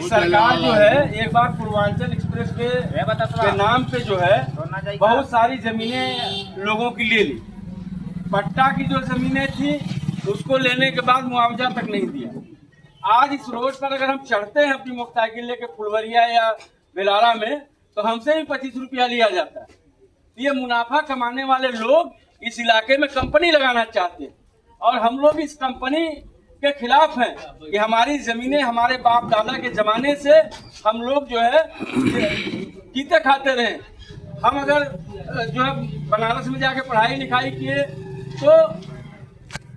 सरकार जो है एक बार पूर्वांचल एक्सप्रेस के नाम पे जो है बहुत सारी जमीनें लोगों की ले ली। पट्टा की जो जमीनें थी उसको लेने के बाद मुआवजा तक नहीं दिया। आज इस रोड पर अगर हम चढ़ते हैं अपनी मोटरसाइकिल लेके फुलवरिया या बेलारा में तो हमसे भी 25 रुपया लिया जाता है। ये मुनाफा कमाने वाले लोग इस इलाके में कंपनी लगाना चाहते हैं और हम लोग इस कंपनी के खिलाफ हैं कि हमारी जमीनें हमारे बाप दादा के जमाने से हम लोग जो है जीते खाते रहे। हम अगर जो है बनारस में जाके पढ़ाई लिखाई किए तो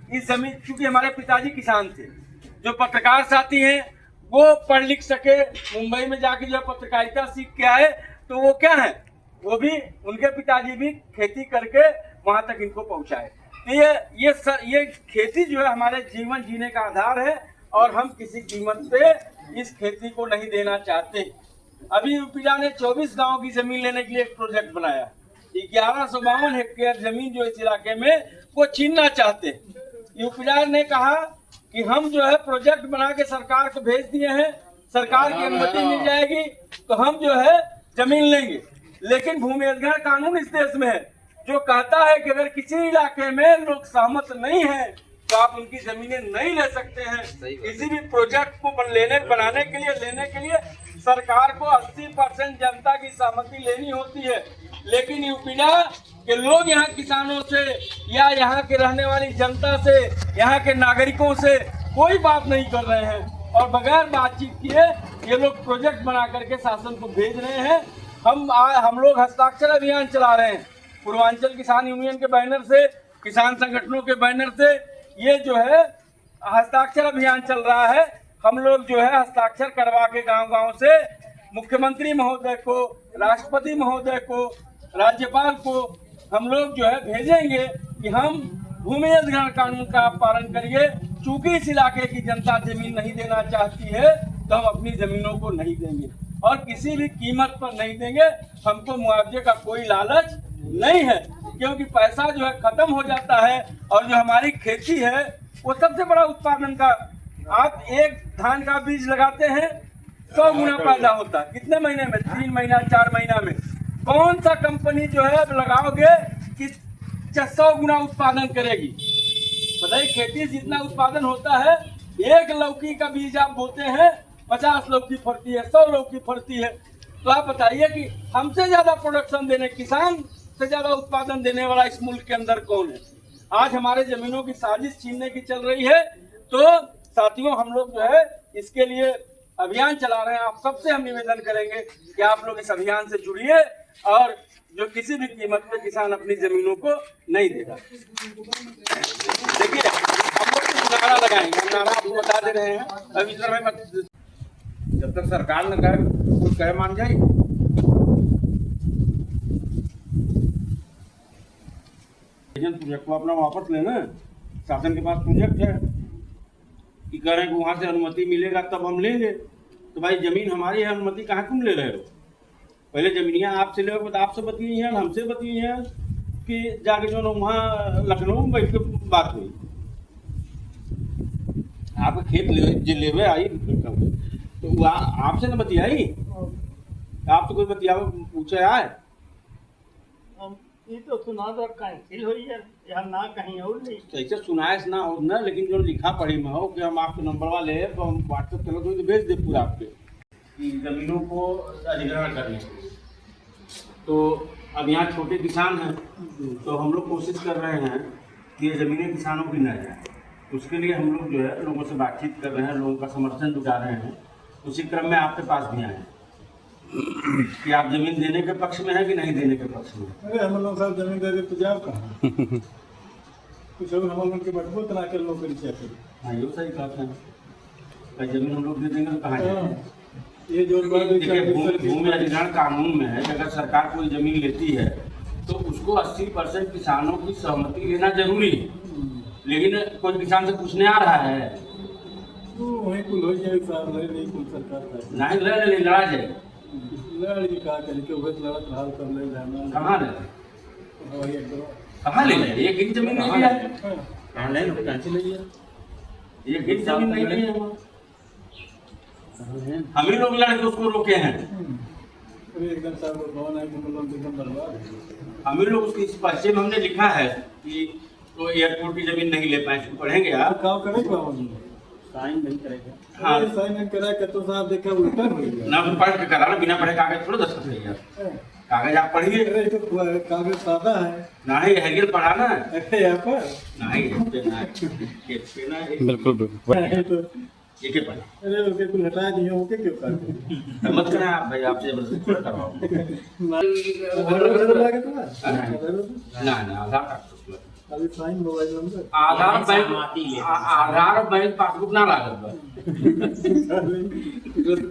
इस जमीन, क्योंकि हमारे पिताजी किसान थे, जो पत्रकार साथी हैं वो पढ़ लिख सके, मुंबई में जाके जो पत्रकारिता सीख के आए, तो वो क्या है, वो भी उनके पिताजी भी खेती करके वहां तक इनको पहुंचाए। तो ये खेती जो है हमारे जीवन जीने का आधार है और हम किसी कीमत पे इस खेती को नहीं देना चाहते। अभी यूपीला ने 24 गांव की जमीन लेने के लिए एक प्रोजेक्ट बनाया। 1152 हेक्टेयर जमीन जो इस इलाके में वो छीनना चाहते। यूपीला ने कहा कि हम जो है प्रोजेक्ट बना के सरकार को भेज दिए हैं, सरकार की अनुमति मिल जाएगी तो हम जो है जमीन लेंगे। लेकिन भूमि अधिग्रहण कानून इस देश में है जो कहता है कि अगर किसी इलाके में लोग सहमत नहीं है तो आप उनकी जमीनें नहीं ले सकते हैं। किसी भी प्रोजेक्ट को बनाने के लिए सरकार को 80% जनता की सहमति लेनी होती है। लेकिन यूपीला के लोग यहाँ किसानों से या यहाँ के रहने वाली जनता से, यहाँ के नागरिकों से कोई बात नहीं कर रहे हैं और बगैर बातचीत किए ये लोग प्रोजेक्ट बना करके शासन को भेज रहे हैं। हम लोग हस्ताक्षर अभियान चला रहे हैं पूर्वांचल किसान यूनियन के बैनर से, किसान संगठनों के बैनर से। ये जो है हस्ताक्षर अभियान चल रहा है। हम लोग जो है हस्ताक्षर करवा के गांव-गांव से मुख्यमंत्री महोदय को, राष्ट्रपति महोदय को, राज्यपाल को हम लोग जो है भेजेंगे कि हम भूमि अधिग्रहण कानून का पालन करिए। चूंकि इस इलाके की जनता जमीन नहीं देना चाहती है तो हम अपनी जमीनों को नहीं देंगे और किसी भी कीमत पर नहीं देंगे। हमको मुआवजे का कोई लालच नहीं है क्योंकि पैसा जो है खत्म हो जाता है और जो हमारी खेती है वो सबसे बड़ा उत्पादन का, आप एक धान का बीज लगाते हैं 100 गुना पैदा होता है। कितने महीने में? 3 महीना 4 महीना में। कौन सा कंपनी जो है लगाओगे कि 100 गुना उत्पादन करेगी? बताइए, खेती जितना उत्पादन होता है, एक लौकी का बीज आप बोते हैं 50 लौकी फरती है, 100 लौकी फरती है। तो आप बताइए कि हमसे ज्यादा प्रोडक्शन देने, किसान से ज्यादा उत्पादन देने वाला इस मुल्क के अंदर कौन है? आज हमारे जमीनों की साजिश छीनने की चल रही है। तो साथियों, हम लोग जो है इसके लिए अभियान चला रहे हैं। आप सबसे हम निवेदन करेंगे कि आप लोग इस अभियान से जुड़िए और जो किसी भी कीमत पे किसान अपनी जमीनों को नहीं देगा। देखिए, हम लोग नारा लगाएंगे, हम नारा आपको बता दे रहे हैं। अभी जब तक सरकार ने कहे कुछ कहे मान जाएगी। प्रोजेक्ट को अपना वापस लेना, शासन के पास प्रोजेक्ट है कि कह रहे हैं कि वहां से अनुमति मिलेगा तब हम लेंगे। तो भाई जमीन हमारी है, अनुमति कहाँ तुम ले रहे हो? पहले जमीनियाँ आपसे ले, आपसे बती हैं, हमसे बती हैं कि जाके जो ना वहाँ लखनऊ में बैठ के बात हुई। आपका खेत लेवे आई तो वो आपसे न बतियाई, आप तो कोई बतिया पूछे आए ये तो सुना तो कैंसिल हुई है या ना कहीं और नहीं। ऐसे सुनाइश ना हो ना, लेकिन जो लिखा पढ़ी में हो कि हम आपके नंबर वाले हैं तो हम व्हाट्सएप चलो तो भेज दे पूरा आपके जमीनों को अधिग्रहण करने। तो अब यहाँ छोटे किसान हैं तो हम लोग कोशिश कर रहे हैं कि ये ज़मीनें किसानों की न जाए। उसके लिए हम लोग जो है लोगों से बातचीत कर रहे हैं, लोगों का समर्थन जुटा रहे हैं। उसी क्रम में आपके पास भी आए हैं कि आप जमीन देने के पक्ष में है कि नहीं देने के पक्ष में? अरे हम लोग साहब जमीन दे दे तो जाओ कहाँ? कुछ हम लोग के बटबो तना के लोग क्या करें? हाँ, ये सही बात है। भाई जमीन हम लोग दे देंगे तो कहाँ जाएंगे? ये जो भूमि अधिग्रहण कानून में है कि अगर सरकार कोई जमीन लेती है तो उसको 80% किसानों की सहमति लेना जरूरी है। लेकिन कोई किसान से पूछने आ रहा है वही कुल हो जाए साहब, नहीं कुल सरकार नहीं लड़ा जाए, लड़ी कहा कहीं के उभे लड़त हाल कर ले जाना कहाँ ले, कहाँ ले जाए? एक इंच जमीन नहीं लिया, कहाँ ले कैसे ले लिया? एक इंच जमीन नहीं ली है। हम ही लोग लड़के उसको रोके हैं, अरे एकदम साहब भवन है कि मतलब एकदम बर्बाद है। हम ही लोग उसकी इस पर्चे में हमने लिखा है कि तो एयरपोर्ट की जमीन नहीं ले पाए। पढ़ेंगे आप? काम करेंगे बाबू साइन नहीं करेगा। हाँ, साइन इन करा के तो साहब देखा उल्टा हो गया। ना पढ़ के करा ना, बिना पढ़े कागज थोड़ा दस्तखत है यार। कागज आप पढ़िए। अरे ये तो कागज सादा है। नहीं है पढ़ा ना, अरे यहाँ पर नहीं बिल्कुल बिल्कुल। तो ये के पढ़ा। अरे ओके कुल हटा दिए ओके क्यों कर मत करें आप भाई, आपसे जबरदस्ती थोड़ा करवाओ। ना ना, आधार कार्ड अभी साइन मोबाइल नंबर आधार बैंक पासबुक ना लागत बा।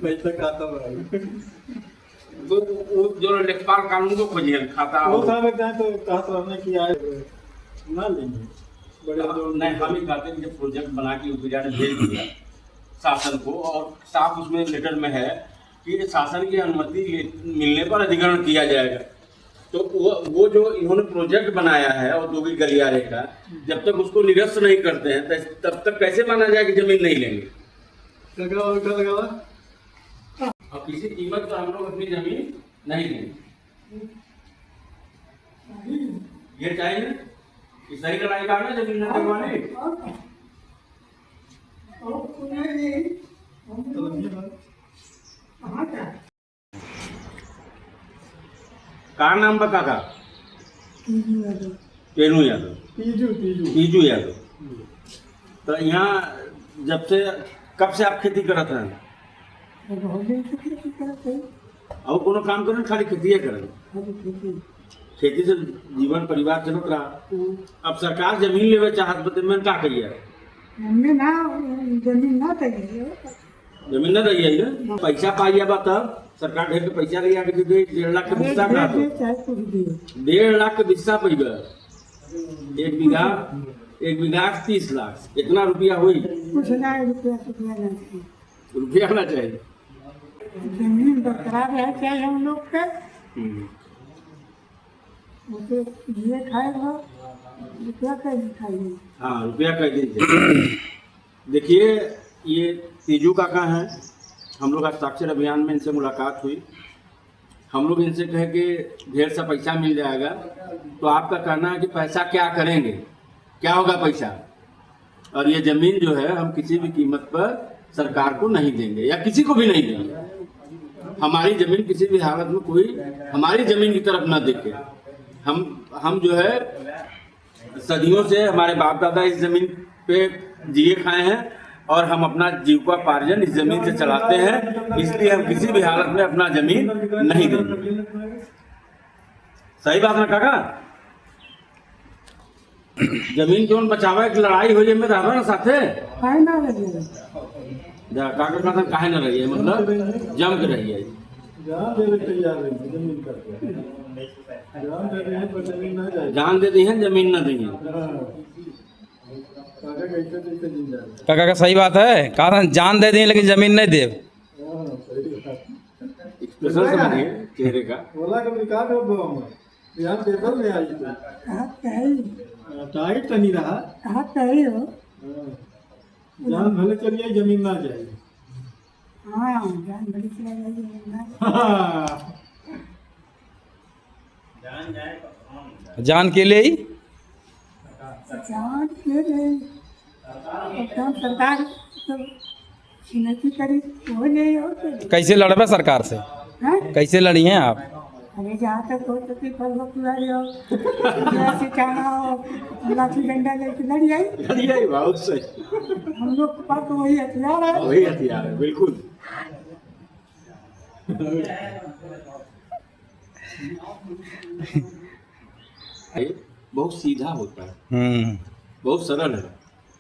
पैसा खाता है वो जो लेखपाल कानून को खोजिए खाता। वो साहब जाए तो कहा तो हमने कि आए ना लेंगे बड़े नहीं, हम ही कहते हैं जब प्रोजेक्ट बना के यूपीडा ने भेज दिया शासन को, और साफ उसमें लेटर में है कि शासन की अनुमति मिलने पर अधिग्रहण किया जाएगा। तो वो जो इन्होंने प्रोजेक्ट बनाया है और दोगी गलियारे का, जब तक उसको निरस्त नहीं करते हैं तब तक कैसे माना जाए कि जमीन नहीं लेंगे। लगा और किसी कीमत पर हम लोग अपनी जमीन नहीं लेंगे। ये चाहिए ना कि सही लड़ाई का ना जमीन न लगवाने। का नाम बता का? तेनू यादव। तीजू यादव। तो यहाँ जब से कब से आप खेती करत हैं? और कोनो काम करें खाली खेती करें? खेती से जीवन परिवार चलत रहा। अब सरकार जमीन लेवे चाहत बते में का कहिए? जमीन ना दी है, पैसा पाइए बा तब सरकार ढेर के पैसा लिया के दे। 1.5 लाख के बिस्सा का 1.5 लाख के बिस्सा पैबे। एक बीघा 30 लाख, कितना रुपया हुई? रुपया ना चाहिए, जमीन बरकरार है चाहिए हम लोग का। ये खाएगा रुपया कैसे खाइए? हाँ, रुपया कैसे चाहिए। देखिए, ये तीजू काका हैं। हम लोग हस्ताक्षर अभियान में इनसे मुलाकात हुई। हम लोग इनसे कहे कि ढेर सा पैसा मिल जाएगा, तो आपका कहना है कि पैसा क्या करेंगे, क्या होगा पैसा? और ये जमीन जो है हम किसी भी कीमत पर सरकार को नहीं देंगे या किसी को भी नहीं देंगे। हमारी जमीन किसी भी हालत में कोई हमारी जमीन की तरफ न देखे। हम जो है सदियों से हमारे बाप दादा इस जमीन पे जिए खाए हैं और हम अपना जीविकोपार्जन इस जमीन से चलाते हैं, इसलिए हम किसी भी हालत में अपना जमीन नहीं देंगे। सही बात ना काका? जमीन क्यों बचावे की लड़ाई हो जाए में रहना ना साथे काका का काहे ना रही है, मतलब जम के रही है। जान दे दी है, जमीन न दी है। काका का सही बात है, कहा जान दे दी लेकिन जमीन नहीं दे। एक्सप्रेशन समझिए चेहरे का। बोला कभी कहा यहाँ पेपर में आई थी टाइट तो नहीं रहा। हो जान भले चलिए जमीन ना जाए। हाँ जान बड़ी चला जाएगी। जान के लिए ही जान के लिए सरकार चुनौती करी वो नहीं होते। कैसे लड़बे सरकार से? हाँ? कैसे लड़ी हैं आप? अरे जहाँ तक हो सके फल फुलाई हो, जैसे चाहना हो लाठी डंडा लेके लड़ी आई। बहुत सही, हम लोग के पास वही हथियार है। वही हथियार है, बिल्कुल। बहुत सीधा होता है, बहुत सरल है,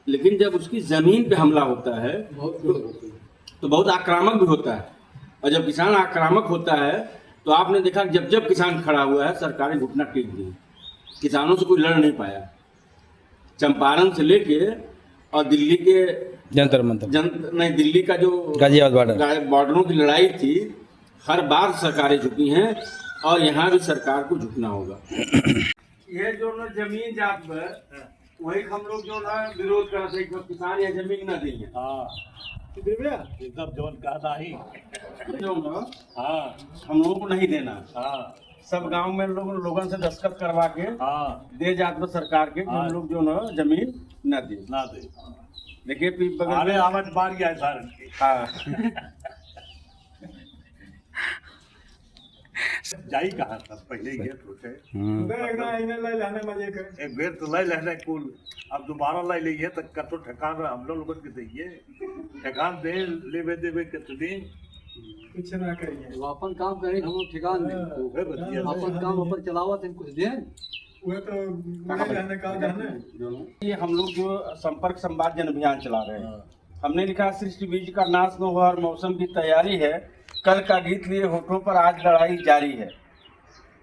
लेकिन जब उसकी जमीन पे हमला होता है तो बहुत आक्रामक भी होता है। और जब किसान आक्रामक होता है तो आपने देखा जब जब किसान खड़ा हुआ है सरकारी घुटना टेक दी, किसानों से कोई लड़ नहीं पाया। चंपारण से लेके और दिल्ली के जंतर मंतर नहीं, दिल्ली का जो गाजियाबाद बॉर्डरों की लड़ाई थी, हर बार सरकारें झुकी हैं और यहाँ भी सरकार को झुकना होगा। ये जो ना जमीन जात पर वही हम लोग जो ना विरोध करते हैं, किसान या जमीन न देंगे। एकदम जवन कहा ही। जो ना हाँ हम लोगों को नहीं देना, हाँ सब गांव में लोगों से दस्तखत करवा के हाँ दे जात सरकार के कि हम लोग जो ना जमीन न दे। ना दे। देखिए बगल अरे में आवाज मार गया सारन की। हाँ जाई कहा था पहले ये सोचे एक बेर तो लै लेने कुल, अब दोबारा लै लिए तो कतो ठेकान हम लोग के दइए, ठेकान दे लेवे देवे कितनी कुछ ना करिए वो अपन काम करें हम लोग ठिकान दें, उहे बतिया अपन काम अपन चलावत हैं कुछ दें। वो तो नहीं रहने का जाने। ये हम लोग जो संपर्क संवाद जन अभियान चला रहे हैं, हमने लिखा सृष्टि बीज का नाश न हो और मौसम की तैयारी है, कल का गीत लिए होठों पर आज लड़ाई जारी है।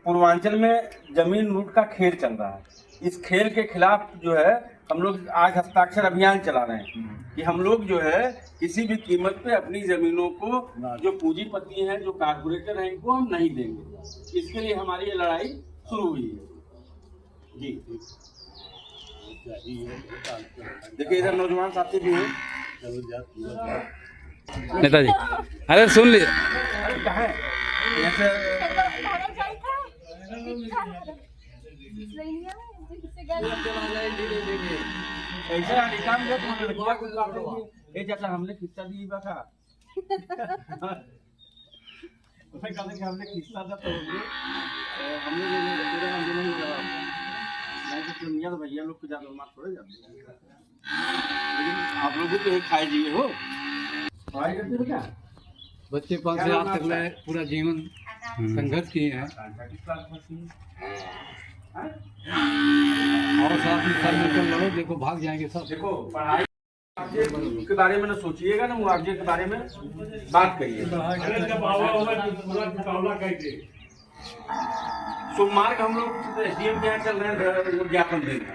पूर्वांचल में जमीन लूट का खेल चल रहा है, इस खेल के खिलाफ जो है हम लोग आज हस्ताक्षर अभियान चला रहे हैं कि हम लोग जो है किसी भी कीमत पे अपनी जमीनों को, जो पूंजीपति हैं, जो कारपोरेटर हैं, इनको हम नहीं देंगे। इसके लिए हमारी ये लड़ाई शुरू हुई है जी। देखिए इधर नौजवान साथी भी हैं। नेताजी अरे सुन लीजिए, अरे कहाँ है? ऐसे ऐसा निकाम जो तुमने लगा कुछ बात है, ए चाचा हमने किस्सा दी बका। उसने कहा कि हमने किस्सा दा तो हमने तेरे हम नहीं लगा। मैं तो दुनिया तो भैया लोग को ज्यादा मार थोड़े जाते हैं, लेकिन आप लोग भी तो खाए जिए हो। पढ़ाई करते हो क्या? बच्चे 5 से 8 तक में पूरा जीवन संघर्ष किए हैं और साथ में सर मिलकर लड़ो, देखो भाग जाएंगे सब। देखो पढ़ाई के बारे में ना सोचिएगा ना, मुआवजे के बारे में बात करिए। सोमवार का हम लोग एसडीएम के यहाँ चल रहे हैं ज्ञापन देने,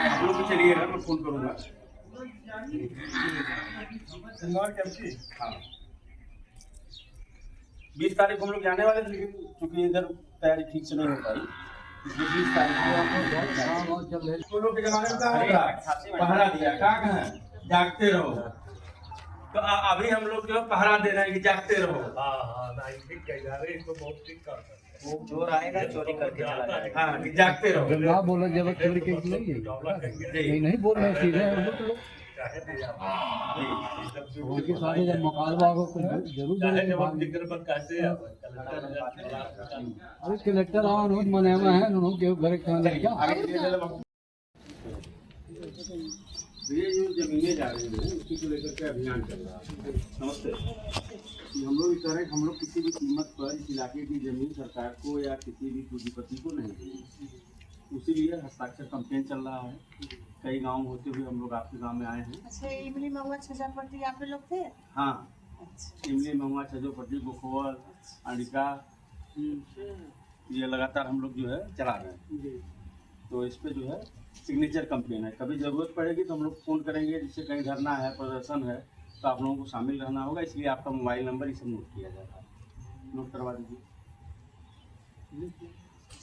आप लोग भी चलिएगा, मैं फोन करूँगा। हाँ 20 तारीख को हम लोग जाने वाले थे, लेकिन क्योंकि इधर तैयारी ठीक से नहीं हो पाई, इसलिए 20 तारीख को हम लोग के जमाने में क्या होता है, पहरा दिया, क्या कहें, जागते रहो। तो अभी हम लोग जो पहरा दे रहे हैं कि जागते रहो। वो चोर आएगा चोरी करके चला जाएगा। हाँ कि जागते रहो। ना बोला जब चोरी के नहीं नहीं बोल रहे सीधे उनके साथ जब मुकाबला होगा कुछ जरूर अरे कलेक्टर आवा मने में है उन्होंने घर क्या ये जो जमीनें जा रही हैं उसी को लेकर के अभियान चल रहा है। नमस्ते। हम लोग कह रहे हैं हम लोग किसी भी कीमत पर इस इलाके की जमीन सरकार को या किसी भी पूंजीपति को नहीं देंगे, इसीलिए हस्ताक्षर कैंपेन चल रहा है। कई गांव होते हुए हम लोग आपके गांव में आए हैं। अच्छा इमली महुआ छजापट्टी आप लोग थे? हाँ इमली महुआ छजोपट्टी बुखोल अंडिका ये लगातार हम लोग जो है चला रहे हैं। तो इस पे जो है सिग्नेचर कैंपेन है, कभी ज़रूरत पड़ेगी तो हम लोग फ़ोन करेंगे, जिससे कहीं धरना है, प्रदर्शन है, तो आप लोगों को शामिल रहना होगा। इसलिए आपका मोबाइल नंबर ही सब नोट किया जाता है, नोट करवा दीजिए।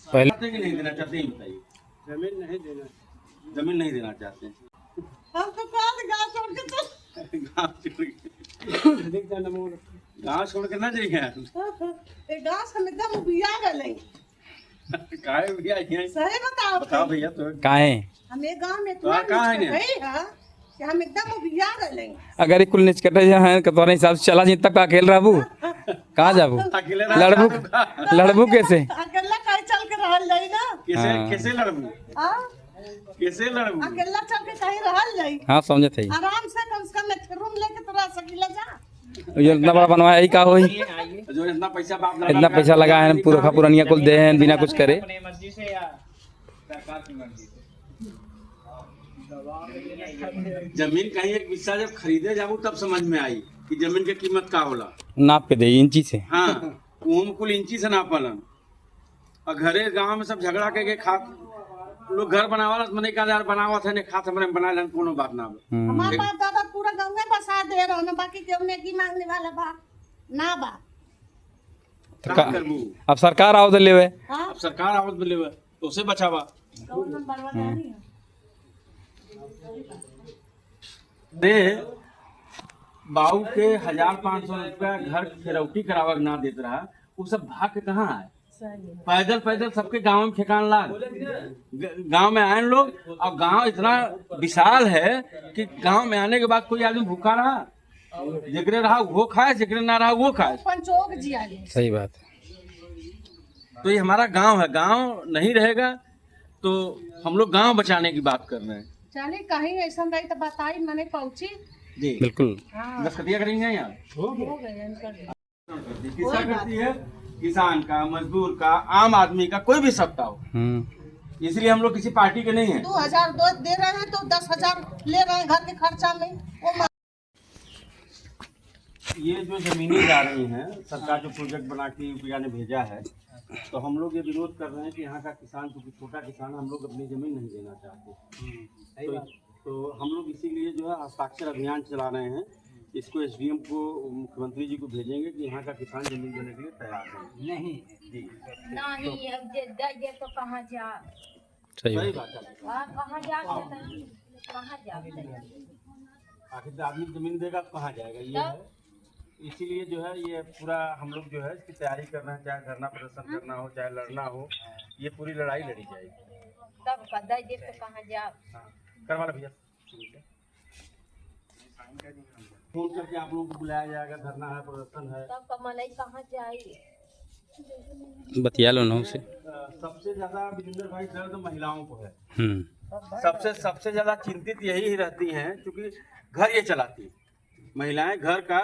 पहले चाहते कि नहीं देना चाहते हैं बताइए। जमीन नहीं देना, जमीन नहीं देना चाहते हैं। हम तो गाँव छोड़ के चल गाँव छोड़ के ना जाइए। गाँव से एकदम बिया गए। काहे भैया ये सही बताओ बताओ भैया तो कहाँ है? हमें गाँव में तो कहाँ है है कि हम एकदम बिया गए। अगर कुल निचकटे हैं तो तोरे हिसाब से चला जी तक अकेले रहबू, कहाँ जाबू, अकेले लड़बू कैसे? अकेला कहीं चल के रहल जाई ना। कैसे लड़बू, कैसे लड़बू, अकेला चल के कहीं रहल जाई। हाँ समझे थे। आराम से कम से कम रूम लेके तो रह सकीला जा। ये इतना बड़ा बनवाया ही का होई, जो इतना पैसा बाप इतना पैसा लगा है पूरा पुरानिया कुल दे हैं बिना कुछ करे। अपनी मर्जी से या सरकार की मर्जी से। जमीन कहीं एक हिस्सा जब खरीदे जाबू तब समझ में आई कि जमीन की कीमत का होला। नाप के दे इंची से। हाँ वो कुल इंची से नापलन, और घरे गांव में सब झगड़ा के खा लोग घर बनावाला मने का यार बनावत है ने खात हमरे बना लन कोनो बात ना। हमार बाप दादा पूरा गांव में बसा दे रहो ना, बाकी केहू ने की मांगने वाला बा ना बा। अब सरकार आओ तो लेवे, हां अब सरकार आवत में लेवे तो उसे बचावा। बर्बादी दे बाबू के 1500 रुपया घर फिरौती करावा ना देते रहा, वो सब भाग के कहाँ आए? पैदल पैदल सबके गांव में ठेकान लाग, गांव में आए लोग, और गांव इतना विशाल है कि गांव में आने के बाद कोई आदमी भूखा रहा, जिक्र रहा वो खाए, जिक्र ना रहा वो खाए। सही बात है। तो ये हमारा गांव है, गांव नहीं रहेगा तो हम लोग गांव बचाने की बात कर रहे हैं। चलिए कहीं ऐसा रही तो बताई, मैंने पहुंची जी बिल्कुल। दस्तखतिया करेंगे यार। हो गए किसका करती है? किसान का, मजदूर का, आम आदमी का, कोई भी सकता हो। इसलिए हम लोग किसी पार्टी के नहीं है। 2000 दे रहे हैं तो 10,000 ले रहे हैं घर के खर्चा में। ये जो जमीनें जा रही हैं, सरकार जो प्रोजेक्ट बना के यूपीआ ने भेजा है, तो हम लोग ये विरोध कर रहे हैं कि यहाँ का किसान, क्योंकि छोटा किसान, हम लोग अपनी जमीन नहीं देना चाहते। तो हम लोग इसीलिए जो है हस्ताक्षर अभियान चला रहे हैं। इसको एसडीएम को, मुख्यमंत्री जी को भेजेंगे कि यहाँ का किसान जमीन देने के लिए तैयार है। नहीं जी नहीं, अब दे तो कहाँ जा, सही सही बात। बात है। कहाँ जा, कहाँ जा, आखिर आदमी जमीन देगा तो कहाँ जाएगा? ये है, इसीलिए जो है ये पूरा हम लोग जो है इसकी तैयारी कर रहे हैं। चाहे धरना प्रदर्शन करना हो, चाहे लड़ना हो, ये पूरी लड़ाई लड़ी जाएगी। तब दे तो कहाँ जा। हाँ, करवा लो भैया, फोन करके आप लोगों को बुलाया जाएगा। धरना है, प्रदर्शन है। तब कमलई कहाँ जाए? बतिया लो ना उसे। सबसे ज्यादा विजेंद्र भाई दर्द महिलाओं को है। सबसे ज्यादा चिंतित यही रहती हैं, क्योंकि घर ये चलाती है महिलाएं। घर का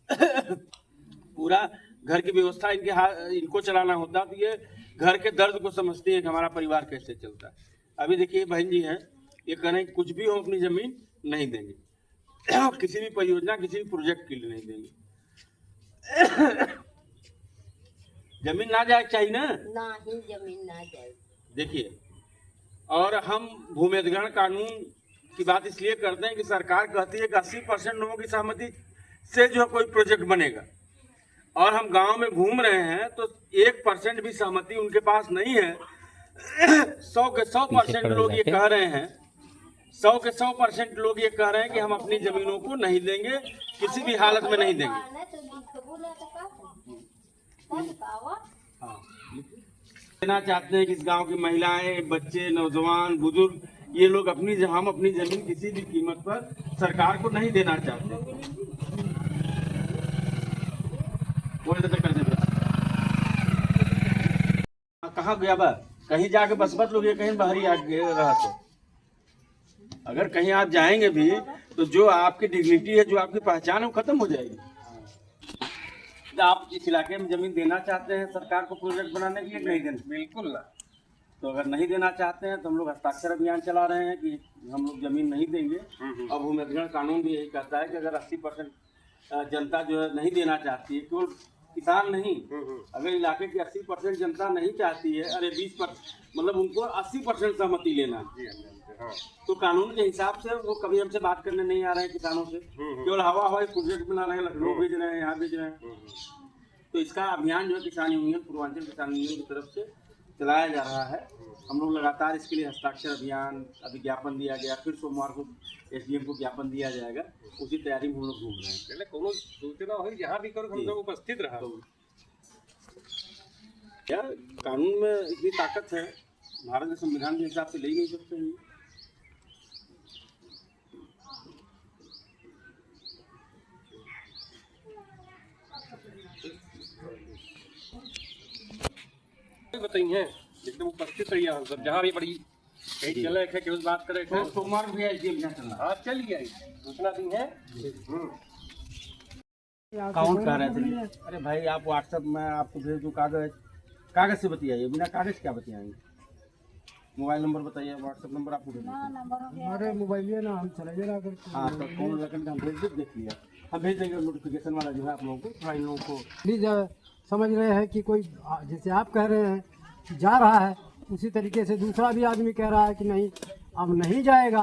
पूरा घर की व्यवस्था इनको चलाना होता, तो ये घर के दर्द को समझती है कि हमारा परिवार कैसे चलता है। अभी देखिए बहन जी हैं, ये कह रहे हैं कुछ भी हो अपनी जमीन नहीं देंगे, किसी भी परियोजना, किसी भी प्रोजेक्ट के लिए नहीं देंगे। जमीन ना जाए चाहिए ना, नहीं जमीन ना जाए। देखिए, और हम भूमि अधिग्रहण कानून की बात इसलिए करते हैं कि सरकार कहती है कि 80% लोगों की सहमति से जो कोई प्रोजेक्ट बनेगा, और हम गांव में घूम रहे हैं तो 1% भी सहमति उनके पास नहीं है। 100 के 100% लोग ये कह रहे हैं, 100 के 100% लोग ये कह रहे हैं कि हम अपनी जमीनों को नहीं देंगे, किसी भी हालत में नहीं देंगे। देना चाहते हैं कि इस गांव की महिलाएं, बच्चे, नौजवान, बुजुर्ग, ये लोग हम अपनी जमीन किसी भी कीमत पर सरकार को नहीं देना चाहते। कहाँ गया बा? कहीं जाके बस लोग ये कहीं बाहरी रहा तो अगर कहीं आप जाएंगे भी तो जो आपकी डिग्निटी है, जो आपकी पहचान है, वो खत्म हो जाएगी। आप इस इलाके में जमीन देना चाहते हैं सरकार को प्रोजेक्ट बनाने के लिए, नहीं देना? बिल्कुल ना। तो अगर नहीं देना चाहते हैं तो हम लोग हस्ताक्षर अभियान चला रहे हैं कि हम लोग जमीन नहीं देंगे। और भूमि अधिग्रहण कानून भी यही कहता है कि अगर 80% जनता जो है नहीं देना चाहती है, केवल किसान नहीं, अगर इलाके की 80% जनता नहीं चाहती है, अरे 20% मतलब उनको 80% सहमति लेना, तो कानून के हिसाब से वो कभी हमसे बात करने नहीं आ रहे हैं किसानों से, केवल हवा हवाई प्रोजेक्ट बना रहे हैं, लखनऊ भेज रहे हैं, यहाँ भेज रहे हैं। तो इसका अभियान जो है किसान यूनियन, पूर्वांचल किसान यूनियन की तरफ से चलाया जा रहा है। हम लोग लगातार इसके लिए हस्ताक्षर अभियान, अभी ज्ञापन दिया गया, फिर सोमवार को एसडीएम को ज्ञापन दिया जाएगा, उसी तैयारी में हम लोग घूम रहे हैं। पहले कोनो सूचना हो, जहाँ भी करो हम लोग उपस्थित रहा। क्या कानून में इतनी ताकत है, भारत के संविधान के हिसाब से ले नहीं सकते हैं। बताइए लेकिन उपस्थित रहिए हम सब, जहाँ भी बड़ी कहीं चले है कि उस बात करें। सोमवार को भैया एसडीएम यहाँ चलना। हाँ चलिए, सूचना दी है। काउंट कर रहे थे। अरे भाई आप व्हाट्सएप में आपको भेज दूँ कागज से बतियाइए, बिना कागज क्या बतियाएंगे? मोबाइल नंबर बताइए, व्हाट्सएप नंबर आपको भेज देंगे। हमारे मोबाइल ना हम चले जा रहा। हाँ तो कौन लखन हम भेज देख लिया, हम भेज देंगे नोटिफिकेशन वाला जो है आप लोगों को, थोड़ा इन लोगों को प्लीज समझ रहे हैं कि कोई जैसे आप कह रहे हैं जा रहा है, उसी तरीके से दूसरा भी आदमी कह रहा है कि नहीं अब नहीं जाएगा,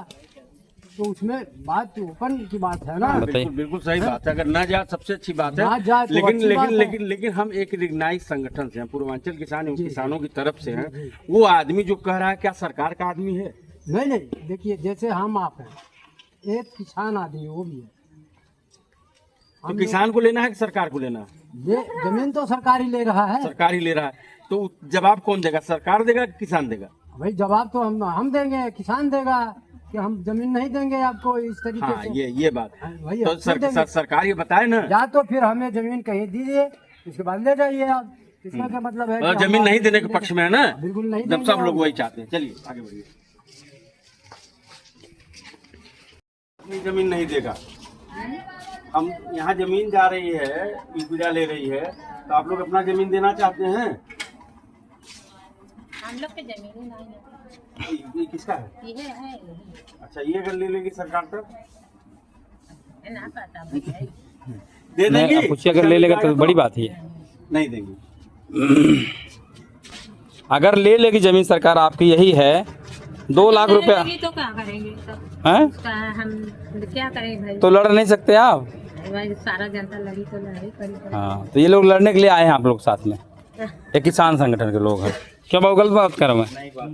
तो उसमें बात ओपन की बात है ना। बिल्कुल बिल्कुल सही बात है। अगर ना जाए सबसे अच्छी बात है, ना जाए तो लेकिन अच्छी लेकिन बात है। लेकिन लेकिन हम एक रिगनाइज संगठन से हैं, पूर्वांचल किसान एवं किसानों की तरफ से हैं। वो आदमी जो कह रहा है क्या सरकार का आदमी है? नहीं नहीं, देखिए जैसे हम आप हैं, एक किसान आदमी वो भी है, तो किसान को लेना है कि सरकार को लेना है? ये जमीन तो सरकार ही ले रहा है। सरकार ही ले रहा है, तो जवाब कौन देगा, सरकार देगा कि किसान देगा? भाई जवाब तो हम देंगे, किसान देगा कि हम जमीन नहीं देंगे आपको इस तरीके हाँ, से। ये बात भाई तो हम क्यों देंगे? सरकार ये बताए ना, या तो फिर हमें जमीन कहीं दीजिए, उसके बाद ले जाइए आप। इसका क्या मतलब है? और कि जमीन हम नहीं आपको देने के पक्ष में है ना? बिल्कुल नहीं जब देंगे सब लोग हम। वही चाहते हैं। चलिए आगे बढ़िए। अपनी जमीन नहीं देगा, हम यहाँ जमीन जा रही है, यूपीडा ले रही है, तो आप लोग अपना जमीन देना चाहते हैं? हम लोग के जमीन ही नहीं है। ये किसका है? ये है अच्छा, ये अगर ले लेगी सरकार तब ना पता भैया। दे देंगी? नहीं, कुछ अगर ले लेगा तो बड़ी बात है। नहीं देंगी। अगर ले लेगी जमीन सरकार आपकी, यही है 2 लाख रुपया तो क्या करेंगे तब? है, हम क्या करें भाई? तो लड़ नहीं सकते आप? भाई सारा जनता लड़ी तो लड़ी करी। हाँ, तो ये लोग लड़ने के लिए आए हैं आप लोग साथ में, एक किसान संगठन के लोग हैं। क्या बहुत गलत बात कर रहा हूँ मैं?